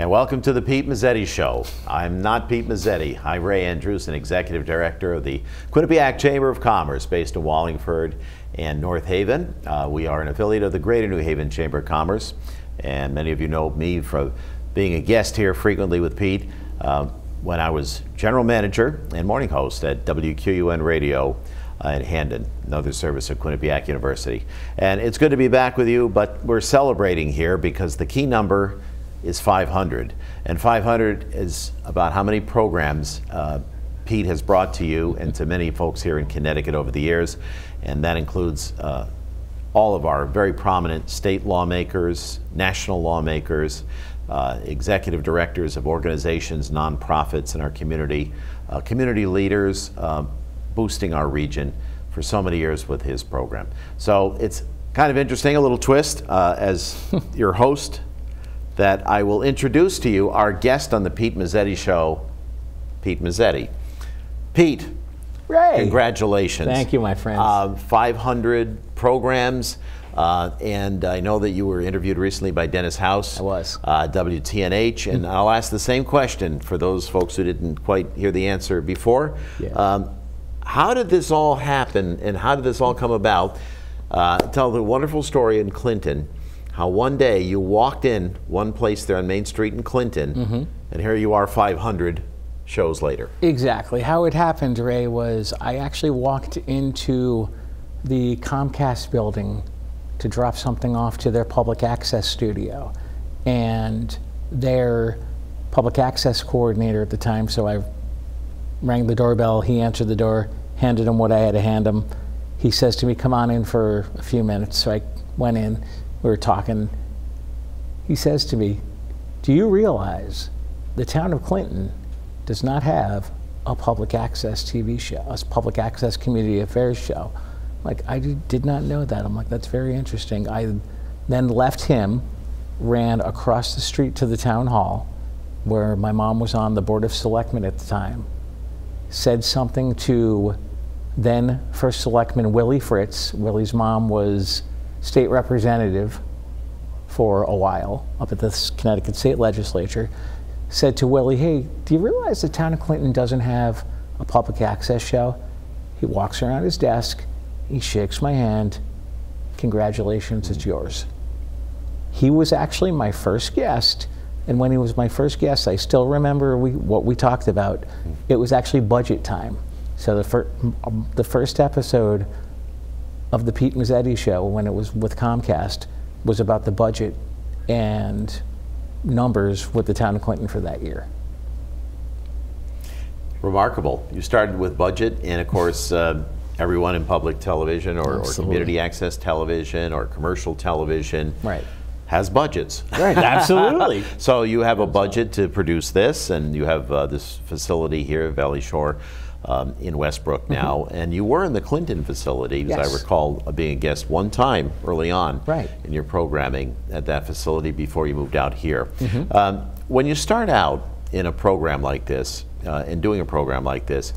And welcome to the Pete Mezzetti Show. I'm not Pete Mezzetti. I'm Ray Andrews, an Executive Director of the Quinnipiac Chamber of Commerce based in Wallingford and North Haven. We are an affiliate of the Greater New Haven Chamber of Commerce, and many of you know me from being a guest here frequently with Pete when I was General Manager and morning host at WQUN Radio in Handon, another service at Quinnipiac University. And it's good to be back with you, but we're celebrating here because the key number is 500. And 500 is about how many programs Pete has brought to you and to many folks here in Connecticut over the years. And that includes all of our very prominent state lawmakers, national lawmakers, executive directors of organizations, nonprofits in our community, community leaders, boosting our region for so many years with his program. So it's kind of interesting, a little twist as your host, that I will introduce to you our guest on the Pete Mezzetti Show, Pete Mezzetti. Pete, Ray, congratulations. Thank you, my friends. 500 programs, and I know that you were interviewed recently by Dennis House. I was. WTNH, and I'll ask the same question for those folks who didn't quite hear the answer before. Yeah. How did this all happen, and how did this all come about? Tell the wonderful story in Clinton, how one day you walked in one place there on Main Street in Clinton, and here you are 500 shows later. Exactly. How it happened, Ray, was I actually walked into the Comcast building to drop something off to their public access studio. And their public access coordinator at the time, so I rang the doorbell, he answered the door, handed him what I had to hand him. He says to me, come on in for a few minutes. So I went in. We were talking. He says to me, do you realize the town of Clinton does not have a public access TV show, a public access community affairs show? Like, I did not know that. I'm like, that's very interesting. I then left him, ran across the street to the town hall, where my mom was on the Board of Selectmen at the time, said something to then First Selectman Willie Fritz. Willie's mom was state representative for a while up at the Connecticut State Legislature, said to Willie, hey, do you realize the town of Clinton doesn't have a public access show? He walks around his desk, he shakes my hand, congratulations, it's yours. He was actually my first guest, and when he was my first guest, I still remember what we talked about. It was actually budget time. So the first episode of the Pete Mezzetti Show, when it was with Comcast, was about the budget and numbers with the town of Clinton for that year. Remarkable. You started with budget, and of course, everyone in public television or community access television or commercial television has budgets. Right, absolutely. So you have a budget to produce this, and you have this facility here, Valley Shore, in Westbrook now, and you were in the Clinton facility, as I recall being a guest one time early on in your programming at that facility before you moved out here. When you start out in a program like this, and doing a program like this,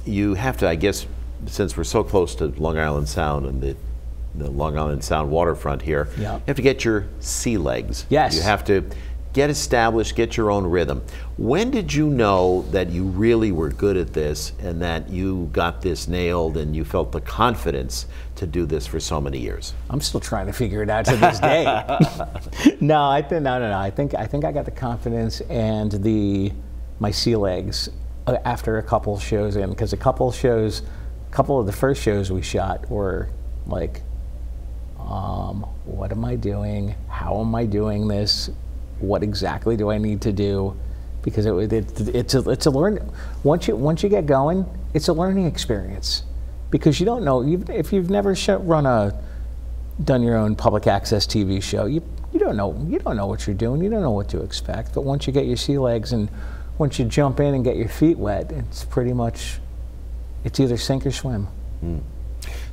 you have to, I guess, since we're so close to Long Island Sound and the Long Island Sound waterfront here, you have to get your sea legs. Yes. You have to get established, get your own rhythm. When did you know that you really were good at this and that you got this nailed and you felt the confidence to do this for so many years? I'm still trying to figure it out to this day. No, I think I got the confidence and my sea legs after a couple shows in, because a couple of the first shows we shot were like, what am I doing? How am I doing this? What exactly do I need to do? Because it's a learn. Once you get going, it's a learning experience, because you don't know, even if you've never done your own public access TV show, you don't know what you're doing. You don't know what to expect. But once you get your sea legs and once you jump in and get your feet wet, it's pretty much, it's either sink or swim.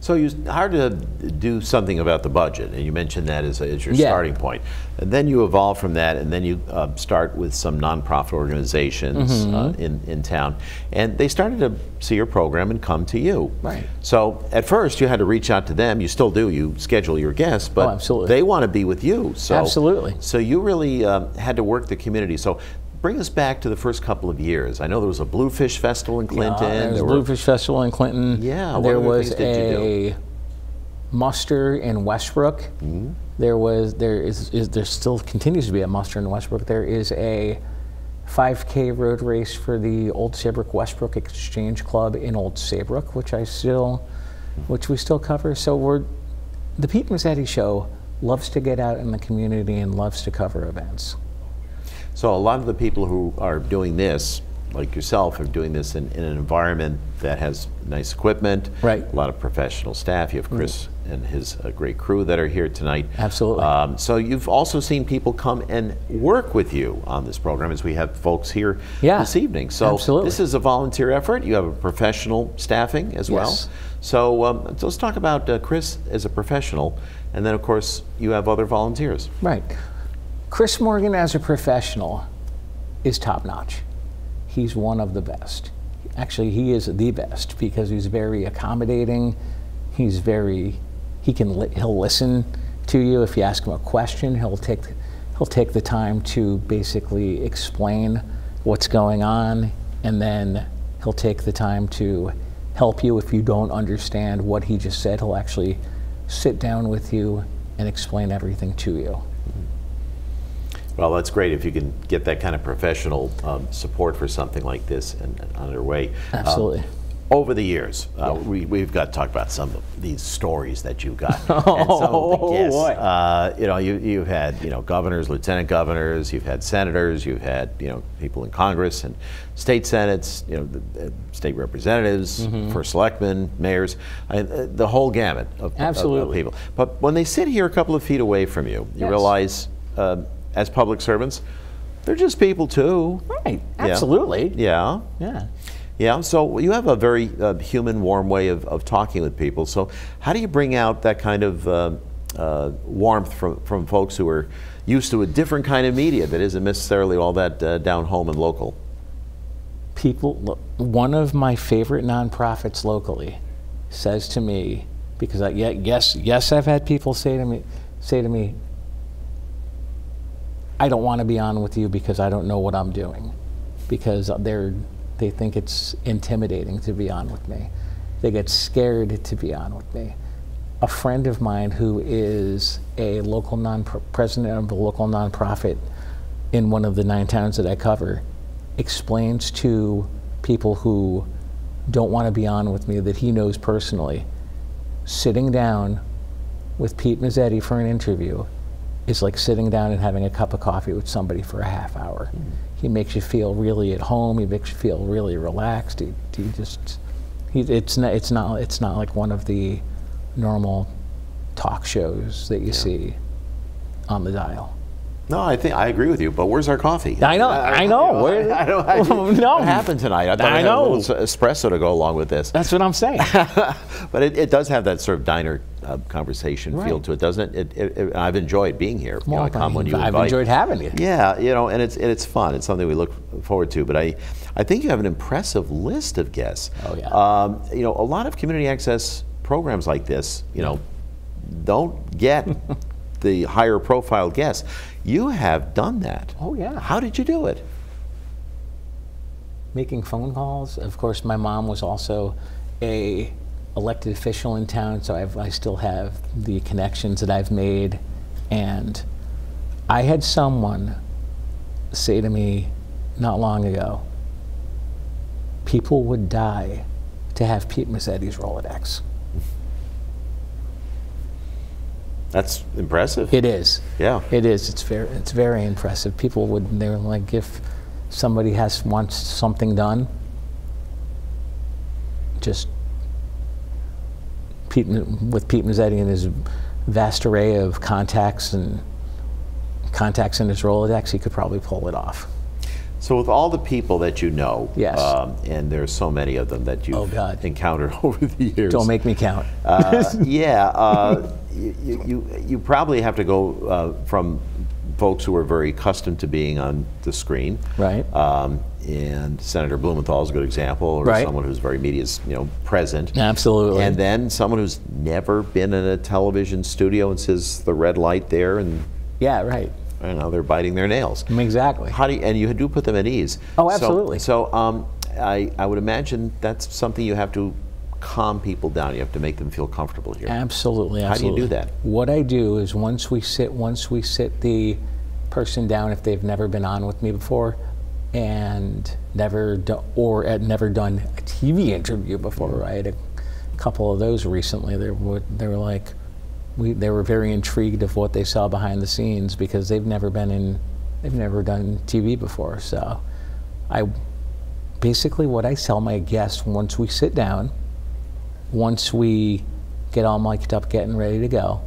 So it's hard to do something about the budget, and you mentioned that as your Yeah. starting point. And then you evolve from that, and then you start with some nonprofit organizations in town, and they started to see your program and come to you. Right. So at first you had to reach out to them. You still do. You schedule your guests, but absolutely. they want to be with you. So Absolutely. So you really had to work the community. So bring us back to the first couple of years. I know there was a Bluefish Festival in Clinton. There was a Bluefish Festival in Clinton. Yeah. What There other was things did you do? a muster in Westbrook. There still continues to be a muster in Westbrook. There is a 5K road race for the Old Saybrook Westbrook Exchange Club in Old Saybrook, which we still cover. So the Pete Mezzetti Show loves to get out in the community and loves to cover events. So a lot of the people who are doing this, like yourself, are doing this in an environment that has nice equipment, Right. a lot of professional staff. You have Chris and his great crew that are here tonight. Absolutely. So you've also seen people come and work with you on this program, as we have folks here this evening. So absolutely. This is a volunteer effort. You have a professional staffing as well. Yes. So let's talk about Chris as a professional, and then of course you have other volunteers. Right. Chris Morgan as a professional is top-notch. He's one of the best. Actually, he is the best because he's very accommodating. He'll listen to you if you ask him a question. He'll take the time to basically explain what's going on, and then he'll take the time to help you if you don't understand what he just said. He'll actually sit down with you and explain everything to you. Well, that's great if you can get that kind of professional support for something like this and underway. Absolutely. Over the years, we've got to talk about some of these stories that you've got. And some of the guests. Boy. You know, you've had governors, lieutenant governors, you've had senators, you've had people in Congress and state senates, the state representatives, first selectmen, mayors, the whole gamut of people. But when they sit here a couple of feet away from you, you realize. As public servants, they're just people too. Right, absolutely. Yeah. Yeah. Yeah, so you have a very human, warm way of talking with people. So how do you bring out that kind of warmth from folks who are used to a different kind of media that isn't necessarily all that down home and local? One of my favorite nonprofits locally says to me, because yes, I've had people say to me, I don't want to be on with you because I don't know what I'm doing, because they think it's intimidating to be on with me. They get scared to be on with me. A friend of mine who is a local president of a local nonprofit in one of the 9 towns that I cover explains to people who don't want to be on with me that he knows personally, sitting down with Pete Mezzetti for an interview is like sitting down and having a cup of coffee with somebody for a half hour. He makes you feel really at home. He makes you feel really relaxed. It's not like one of the normal talk shows that you see on the dial. No, I agree with you. But where's our coffee? I know. What happened tonight? I thought I had a little espresso to go along with this. That's what I'm saying. But it does have that sort of diner conversation feel to it, doesn't it? I've enjoyed being here. Well, I come when you I've invite. enjoyed having you. Yeah, and it's fun. It's something we look forward to. But I think you have an impressive list of guests. Oh yeah. A lot of community access programs like this, don't get the higher profile guests. You have done that. Oh yeah. How did you do it? Making phone calls. Of course, my mom was also a elected official in town, so I still have the connections that I've made. And I had someone say to me not long ago, people would die to have Pete Mezzetti's Rolodex. That's impressive. It is. Yeah. It is. It's very impressive. They're like, if somebody wants something done, just with Pete Mezzetti and his vast array of contacts in his Rolodex, he could probably pull it off. So with all the people that you know, yes, and there's so many of them that you've encountered over the years. Don't make me count. You probably have to go from folks who are very accustomed to being on the screen, right? And Senator Blumenthal is a good example, or someone who's very media, present. Absolutely. And then someone who's never been in a television studio and says the red light there, and yeah, right. I know they're biting their nails. Exactly. How do you, and you do put them at ease. Oh, absolutely. So I would imagine that's something you have to calm people down. You have to make them feel comfortable here. Absolutely. How do you do that? What I do is once we sit the person down, if they've never been on with me before, and never done a TV interview before. I had a couple of those recently. They were like, they were very intrigued of what they saw behind the scenes because they've never done TV before. So basically what I tell my guests once we sit down, once we get all mic'd up, getting ready to go,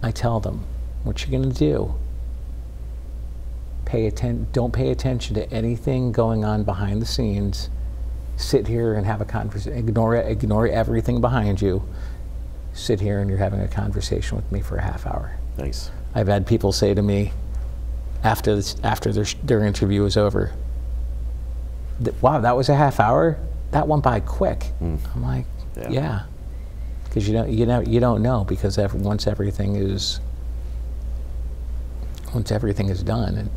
I tell them, what you're gonna do, don't pay attention to anything going on behind the scenes. Sit here and have a conversation. Ignore everything behind you. Sit here and you're having a conversation with me for a half hour. Nice. I've had people say to me after their interview is over, wow, that was a half hour? That went by quick. I'm like, yeah. Because you don't know, because once everything is done, and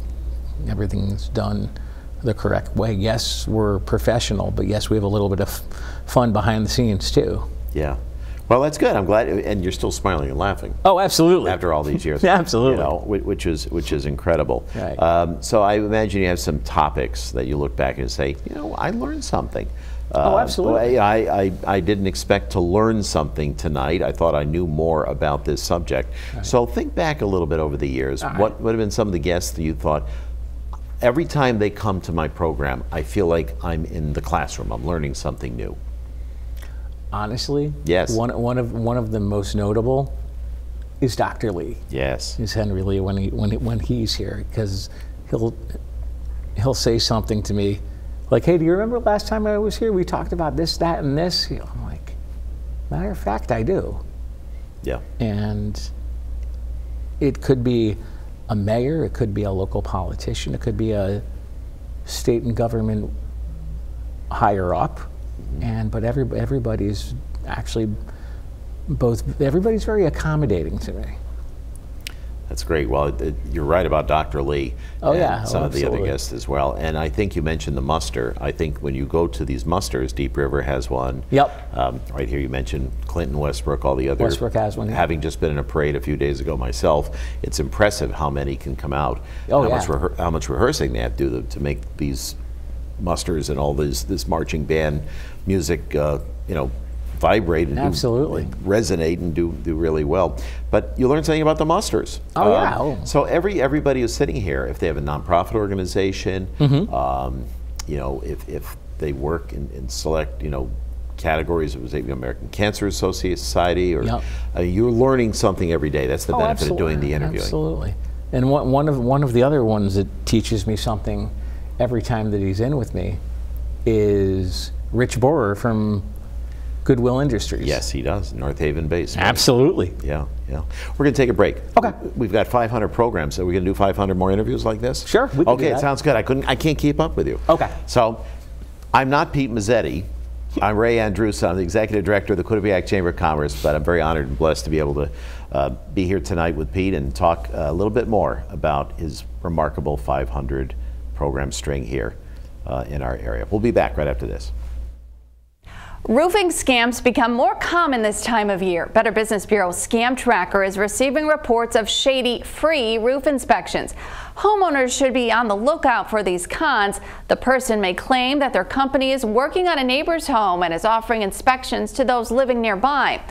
everything is done the correct way. Yes, we're professional, but yes, we have a little bit of fun behind the scenes too. Yeah. Well, that's good. I'm glad, and you're still smiling and laughing. Oh, absolutely. After all these years. Absolutely. Which is incredible. Right. So I imagine you have some topics that you look back and say, I learned something. Oh, absolutely. I didn't expect to learn something tonight. I thought I knew more about this subject. Right. So think back a little bit over the years. What would have been some of the guests that you thought, every time they come to my program, I feel like I'm in the classroom. I'm learning something new. Honestly, yes. One of the most notable is Dr. Lee. Yes. Is Henry Lee when he's here, because he'll say something to me like, "Hey, do you remember last time I was here? We talked about this, that, and this." I'm like, matter of fact, I do. Yeah. And it could be a mayor, it could be a local politician, it could be a state and government higher up. But everybody's actually everybody's very accommodating to me. That's great. Well, you're right about Dr. Lee. Oh, yeah. Some of the other guests as well. And I think you mentioned the muster. I think when you go to these musters, Deep River has one. Yep. Right here you mentioned Clinton, Westbrook, all the other. Westbrook has one. Yeah. Having just been in a parade a few days ago myself, it's impressive how many can come out. Oh, how much rehearsing they have to do to make these musters and all this marching band music, vibrate and absolutely resonate and do really well. But you learn something about the musters. Oh yeah. Oh. So everybody who's sitting here, if they have a nonprofit organization, if they work in select categories of the American Cancer Society, or you're learning something every day. That's the benefit of doing the interviewing. Absolutely. And one of the other ones that teaches me something every time that he's in with me is Rich Borer from Goodwill Industries. Yes, he does. North Haven based. Right? Absolutely. Yeah. We're going to take a break. Okay. We've got 500 programs. So we're going to do 500 more interviews like this? Sure. We can do that. It sounds good. I can't keep up with you. Okay. So I'm not Pete Mezzetti. I'm Ray Andrews. I'm the Executive Director of the Quinnipiac Chamber of Commerce, but I'm very honored and blessed to be able to be here tonight with Pete and talk a little bit more about his remarkable 500 program string here in our area. We'll be back right after this. Roofing scams become more common this time of year. Better Business Bureau's Scam Tracker is receiving reports of shady free roof inspections. Homeowners should be on the lookout for these cons. The person may claim that their company is working on a neighbor's home and is offering inspections to those living nearby.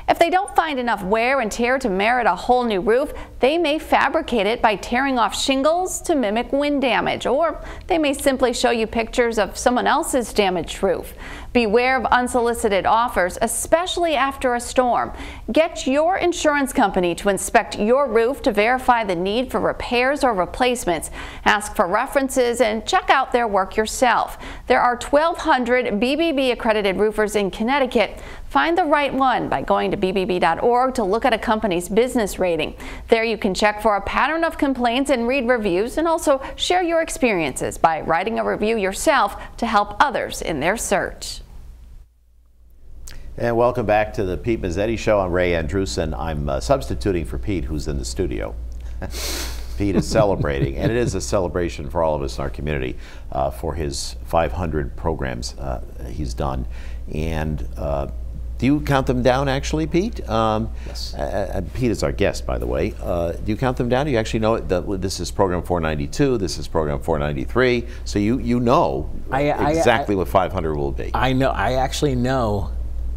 If they don't find enough wear and tear to merit a whole new roof, they may fabricate it by tearing off shingles to mimic wind damage, or they may simply show you pictures of someone else's damaged roof. Beware of unsolicited offers, especially after a storm. Get your insurance company to inspect your roof to verify the need for repairs or replacements. Ask for references and check out their work yourself. There are 1,200 BBB accredited roofers in Connecticut. Find the right one by going to bbb.org to look at a company's business rating. There you can check for a pattern of complaints and read reviews, and also share your experiences by writing a review yourself to help others in their search. And welcome back to the Pete Mezzetti Show. I'm Ray Andrusen. I'm substituting for Pete, who's in the studio. Pete is celebrating, and it is a celebration for all of us in our community for his 500 programs he's done. And do you count them down, actually, Pete? Yes. Pete is our guest, by the way. Do you count them down? Do you actually know this is program 492, this is program 493, so you know exactly what 500 will be. I know. I actually know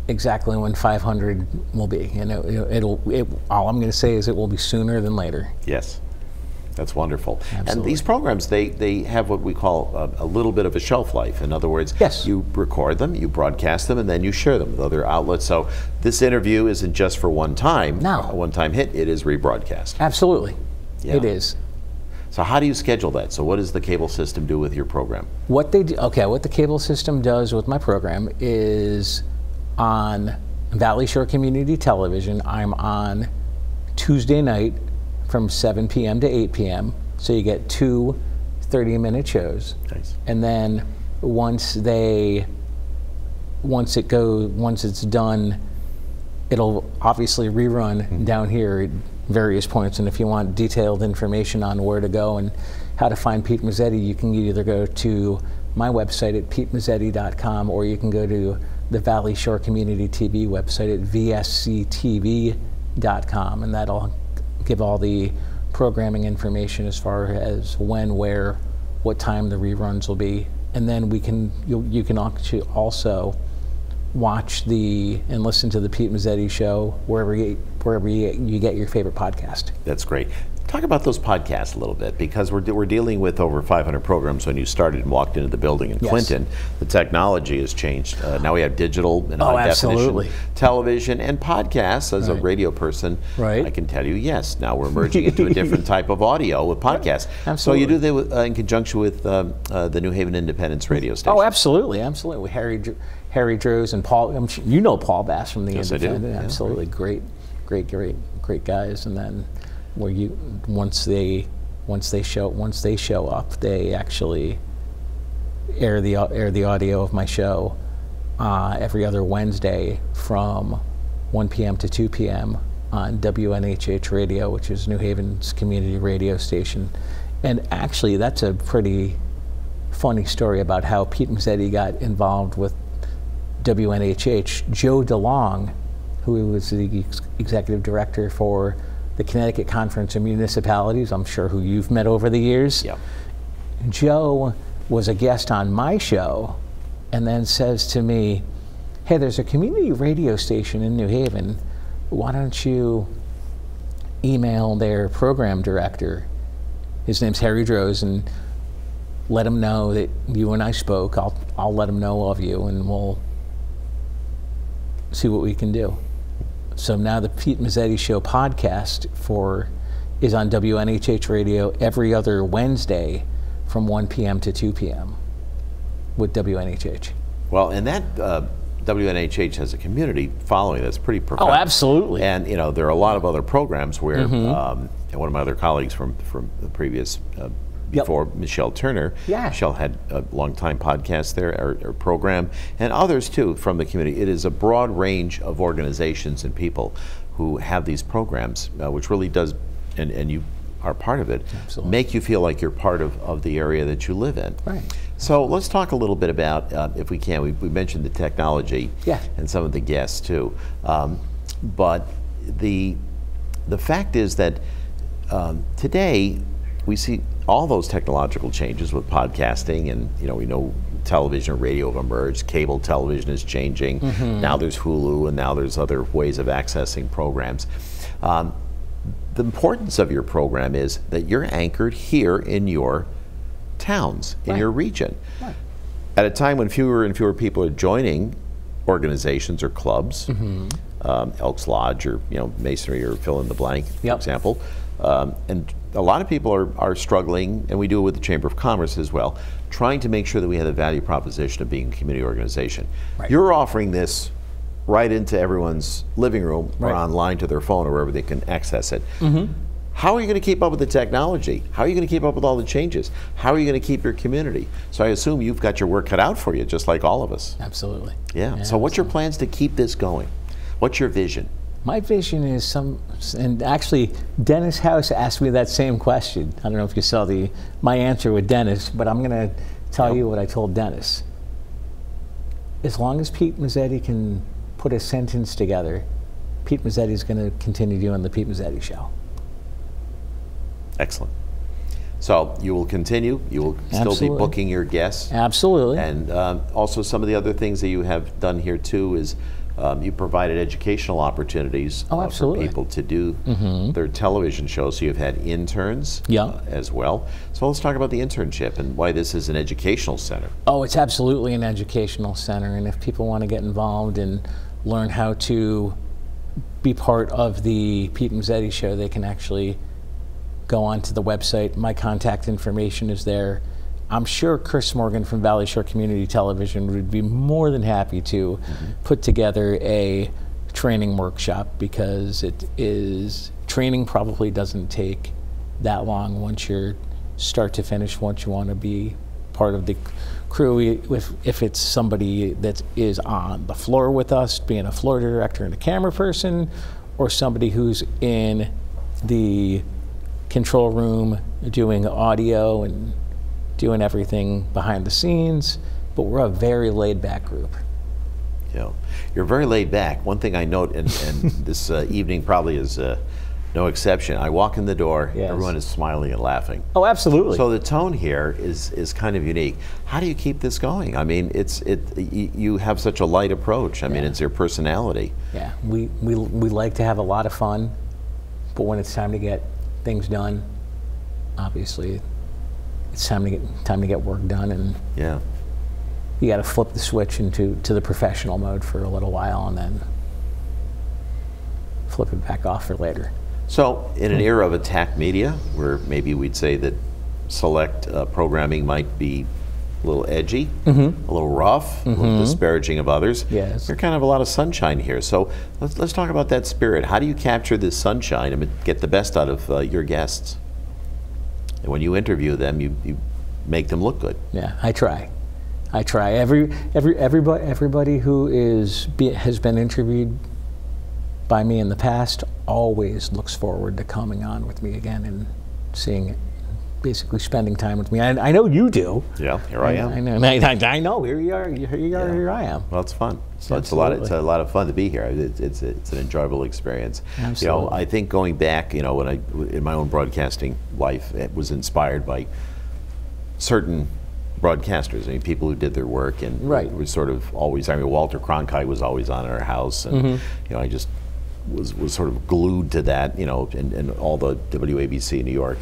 exactly when 500 will be. And all I'm going to say is it will be sooner than later. Yes. That's wonderful. Absolutely. And these programs, they have what we call a little bit of a shelf life. In other words, yes, you record them, you broadcast them, and then you share them with other outlets. So this interview isn't just for one time, no, a one-time hit, it is rebroadcast. Absolutely. Yeah. It is. So how do you schedule that? So what does the cable system do with your program? What they do, what the cable system does with my program is on Valley Shore Community Television, I'm on Tuesday night from 7 p.m. to 8 p.m. So you get two 30-minute shows. Nice. And then once it's done, it'll obviously rerun down here at various points. And if you want detailed information on where to go and how to find Pete Mezzetti, you can either go to my website at petemezzetti.com, or you can go to the Valley Shore Community TV website at vsctv.com, and that'll give all the programming information as far as when, where, what time the reruns will be. And then you can actually also watch and listen to the Pete Mezzetti Show wherever you get your favorite podcast. That's great. Talk about those podcasts a little bit, because we're dealing with over 500 programs. When you started and walked into the building in Clinton, the technology has changed. Now we have digital and high definition television and podcasts. As a radio person, I can tell you, yes, now we're merging into a different type of audio with podcasts. So you do that in conjunction with the New Haven Independence radio station. Oh, absolutely, absolutely. Harry Drews and Paul. You know Paul Bass from the Independent. I do. Absolutely, great guys. And then once they show up, they actually air the audio of my show every other Wednesday from 1 p.m. to 2 p.m. on WNHH Radio, which is New Haven's community radio station. And actually, that's a pretty funny story about how Pete Mezzetti got involved with WNHH. Joe DeLong, who was the executive director for the Connecticut Conference of Municipalities, I'm sure who you've met over the years. Yep. Joe was a guest on my show and then says to me, hey, there's a community radio station in New Haven. Why don't you email their program director? His name's Harry Droz, and let him know that you and I spoke. I'll let him know of you, and we'll see what we can do. So now the Pete Mezzetti Show podcast is on WNHH Radio every other Wednesday from 1 p.m. to 2 p.m. with WNHH. Well, and that WNHH has a community following that's pretty profound. Oh, absolutely. And there are a lot of other programs where, and one of my other colleagues from the previous before Michelle Turner. Michelle had a long-time podcast there, or program, and others too from the community. It is a broad range of organizations and people who have these programs, which really does, and you are part of it, make you feel like you're part of the area that you live in. Right. So let's talk a little bit about, if we can, we mentioned the technology and some of the guests too. But the fact is that today we see all those technological changes with podcasting, and we know television and radio have emerged, cable television is changing, now there's Hulu, and now there's other ways of accessing programs. The importance of your program is that you're anchored here in your towns, in your region. at a time when fewer and fewer people are joining organizations or clubs, Elks Lodge or Masonry or fill in the blank, for example, and a lot of people are struggling, and we do it with the Chamber of Commerce as well, trying to make sure that we have the value proposition of being a community organization. Right. You're offering this right into everyone's living room or online to their phone or wherever they can access it. How are you going to keep up with the technology? How are you going to keep up with all the changes? How are you going to keep your community? So I assume you've got your work cut out for you, just like all of us. Absolutely. Yeah. So what's your plans to keep this going? What's your vision? My vision is and actually Dennis House asked me that same question. I don't know if you saw my answer with Dennis, but I'm going to tell you what I told Dennis. As long as Pete Mezzetti can put a sentence together, Pete Mezzetti is going to continue doing the Pete Mezzetti Show. Excellent. So you will continue. You will still be booking your guests. Absolutely. And also some of the other things that you have done here too is you provided educational opportunities for people to do their television shows. So you've had interns as well. So let's talk about the internship and why this is an educational center. Oh, it's absolutely an educational center. And if people want to get involved and learn how to be part of the Pete Mezzetti Show, they can actually go onto the website. My contact information is there. I'm sure Chris Morgan from Valley Shore Community Television would be more than happy to put together a training workshop, because training probably doesn't take that long once you're start to finish, once you want to be part of the crew. If it's somebody that is on the floor with us, being a floor director and a camera person, or somebody who's in the control room doing audio and doing everything behind the scenes, but we're a very laid-back group. Yeah, you're very laid back. One thing I note, and this evening probably is no exception. I walk in the door, everyone is smiling and laughing. Oh, absolutely. So the tone here is kind of unique. How do you keep this going? I mean, you have such a light approach. I mean, it's your personality. Yeah, we like to have a lot of fun, but when it's time to get things done, obviously it's time to get work done, and you got to flip the switch to the professional mode for a little while and then flip it back off for later. So in an era of attack media, where maybe we'd say that select programming might be a little edgy, a little rough, a little disparaging of others, there's kind of a lot of sunshine here. So let's talk about that spirit. How do you capture this sunshine and get the best out of your guests? And when you interview them, you make them look good. Yeah, I try. Everybody who has been interviewed by me in the past always looks forward to coming on with me again and seeing it, basically spending time with me. I know you do. Yeah, here I am. I know. Here you are. Here I am. Well, it's fun. So it's a lot of fun to be here. It's an enjoyable experience. Absolutely. I think going back, when in my own broadcasting life, it was inspired by certain broadcasters. I mean, people who did their work, and it was sort of always. I mean, Walter Cronkite was always on in our house, and I just was sort of glued to that, and all the WABC New York,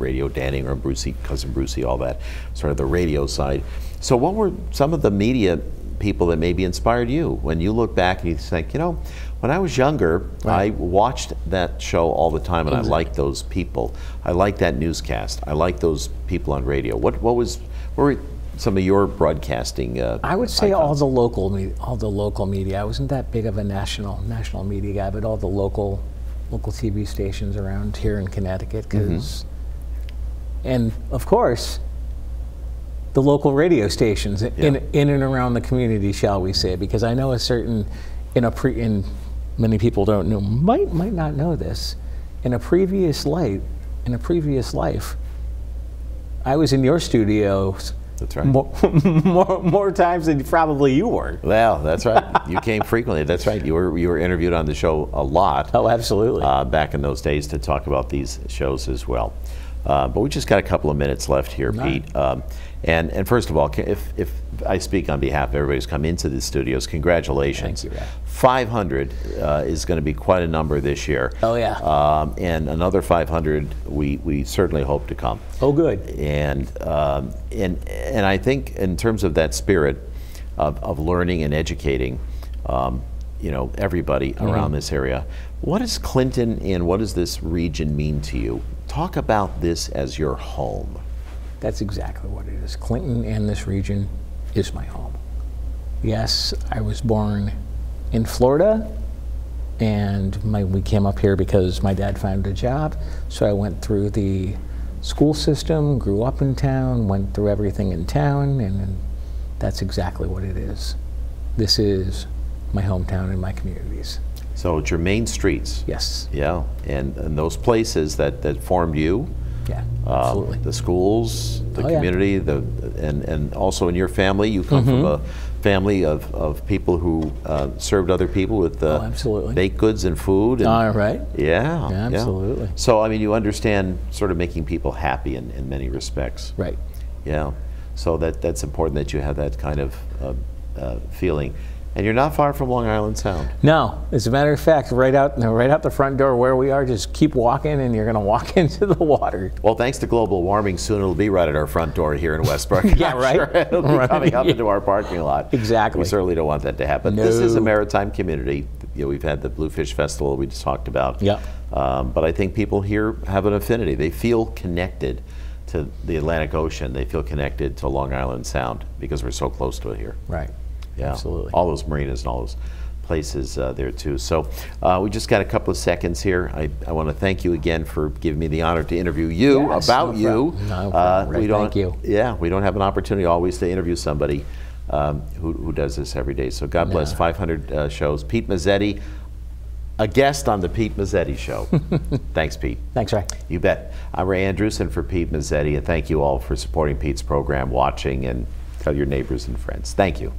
Radio Danning or Cousin Brucey, all that, sort of the radio side. So what were some of the media people that maybe inspired you when you look back and you think, when I was younger, I watched that show all the time, and I liked those people. I liked that newscast. I liked those people on radio. What were some of your broadcasting I would say icons? all the local media. I wasn't that big of a national media guy, but all the local TV stations around here in Connecticut, and of course the local radio stations in and around the community, shall we say, because I know many people don't know, might not know this, in a previous life, I was in your studios. That's right. More times than probably you were. Well, that's right. You came frequently. That's right. You were interviewed on the show a lot. Oh, absolutely. Back in those days to talk about these shows as well. But we just got a couple of minutes left here, Pete. And first of all, if I speak on behalf of everybody who's come into the studios, congratulations. Thank you, Ray. 500 is going to be quite a number this year. Oh, yeah. And another 500 we certainly hope to come. Oh, good. And I think in terms of that spirit of learning and educating, you know, everybody around this area, what does Clinton and what does this region mean to you? Talk about this as your home. That's exactly what it is. Clinton and this region is my home. Yes, I was born in Florida, and we came up here because my dad found a job. So I went through the school system, grew up in town, went through everything in town, and that's exactly what it is. This is my hometown and my communities. So it's your main streets. Yes. Yeah, and those places that formed you. Yeah, absolutely. The schools, the Oh, yeah. community, and also in your family, you come from a family of people who served other people with absolutely. baked goods and food. And, All right. Yeah, Yeah, absolutely. Yeah. So I mean, you understand sort of making people happy in many respects. Right. Yeah. So that's important that you have that kind of feeling. And you're not far from Long Island Sound. No, as a matter of fact, right out the front door where we are, just keep walking and you're going to walk into the water. Well, thanks to global warming, soon it'll be right at our front door here in Westbrook. Yeah, I'm right. sure it'll be coming up into our parking lot. Exactly. We certainly don't want that to happen. No. This is a maritime community. You know, we've had the Bluefish Festival we just talked about. Yeah. But I think people here have an affinity. They feel connected to the Atlantic Ocean. They feel connected to Long Island Sound because we're so close to it here. Right. Yeah, Absolutely. all those marinas and all those places there too. So we just got a couple of seconds here. I want to thank you again for giving me the honor to interview you Yes, about no you. problem. No problem, Rick. We don't, Thank you. Yeah, we don't have an opportunity always to interview somebody who does this every day. So God bless. 500 shows. Pete Mezzetti, a guest on the Pete Mezzetti Show. Thanks, Pete. Thanks, Ray. You bet. I'm Ray Andrews, and for Pete Mezzetti, and thank you all for supporting Pete's program, watching, and tell your neighbors and friends. Thank you.